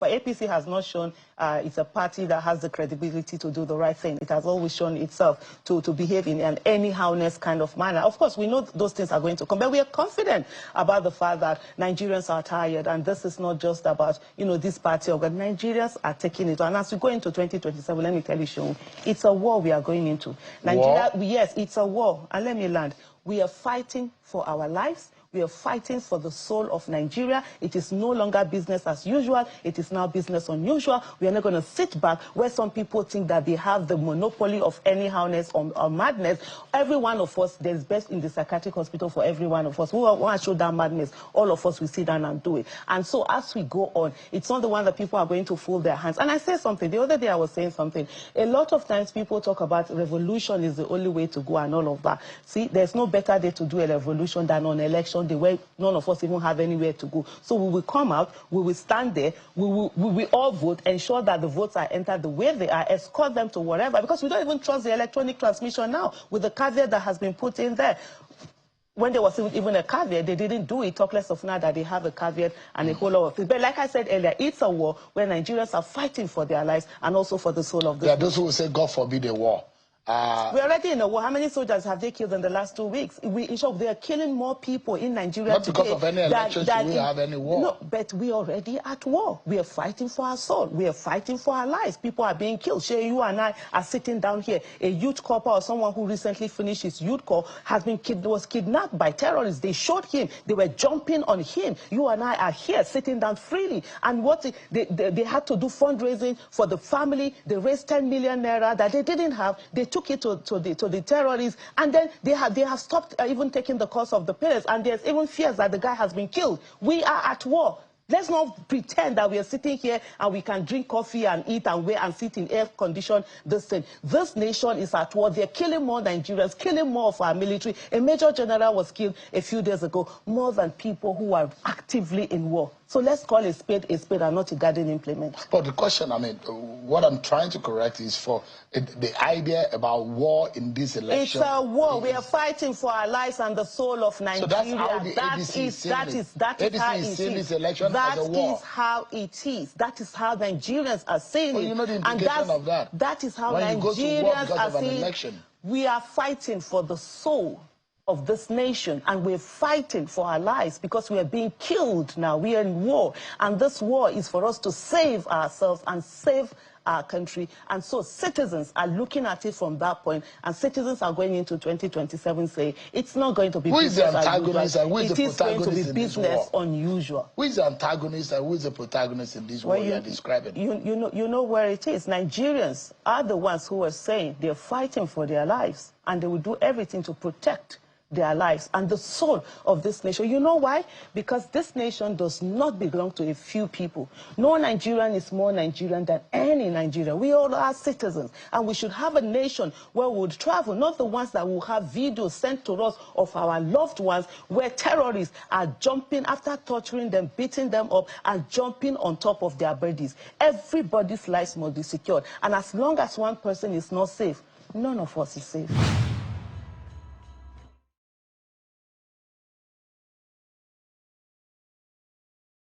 But APC has not shown it's a party that has the credibility to do the right thing. It has always shown itself to behave in an anyhowness kind of manner. Of course, we know those things are going to come, but we are confident about the fact that Nigerians are tired, and this is not just about, this party, but Nigerians are taking it. And as we go into 2027, let me tell you, Seun, it's a war we are going into. Nigeria, yes, it's a war. And let me land. We are fighting for our lives. We are fighting for the soul of Nigeria. It is no longer business as usual. It is now business unusual. We are not going to sit back where some people think that they have the monopoly of anyhowness or madness. Every one of us, there's best in the psychiatric hospital for every one of us. We want to show that madness. All of us will sit down and do it. And so as we go on, it's not the one that people are going to fold their hands. And I say something. The other day I was saying something. A lot of times people talk about revolution is the only way to go and all of that. See, there's no better day to do a revolution than on election day, where none of us even have anywhere to go. So we will come out, we will stand there, we will all vote, ensure that the votes are entered the way they are, escort them to whatever, because we don't even trust the electronic transmission now with the caveat that has been put in there. When there was even a caveat, they didn't do it, talk less of now that they have a caveat and a whole lot of things. But like I said earlier, it's a war where Nigerians are fighting for their lives and also for the soul of the There are those who will say, God forbid a war. We're already in a war. How many soldiers have they killed in the last 2 weeks? In short, they are killing more people in Nigeria Not today. because of any elections, we have any war. No, but we are already at war. We are fighting for our soul. We are fighting for our lives. People are being killed. Shay, you and I are sitting down here. A youth corps or someone who recently finished his youth corps was kidnapped by terrorists. They shot him. They were jumping on him. You and I are here sitting down freely. And what they had to do fundraising for the family. They raised 10 million naira that they didn't have. They took it to the terrorists, and then they have stopped even taking the cost of the parents, and there's even fears that the guy has been killed. We are at war. Let's not pretend that we are sitting here and we can drink coffee and eat and wear and sit in air-conditioned this thing. This nation is at war. They're killing more Nigerians, killing more of our military. A major general was killed a few days ago, more than people who are actively in war. So let's call a spade and not a garden implement. But the question, what I'm trying to correct is for the idea about war in this election. It's a war. We are fighting for our lives and the soul of Nigeria. So that's how the ABC is seeing this election as a war. That is how it is. That is how Nigerians are saying it. You know the implication of that. That is how when Nigerians are saying it. We are fighting for the soul of this nation, and we're fighting for our lives because we are being killed now. We are in war, and this war is for us to save ourselves and save our country. And so citizens are looking at it from that point, and citizens are going into 2027 saying it's not going to be business as usual. It is going to be business unusual. Who is the antagonist and who is the protagonist in this war you are describing? You know where it is. Nigerians are the ones who are saying they're fighting for their lives, and they will do everything to protect their lives and the soul of this nation. You know why? Because this nation does not belong to a few people. No Nigerian is more Nigerian than any Nigerian. We all are citizens, and we should have a nation where we would travel, not the ones that will have videos sent to us of our loved ones where terrorists are jumping after torturing them, beating them up, and jumping on top of their bodies. Everybody's lives must be secured, and as long as one person is not safe, none of us is safe.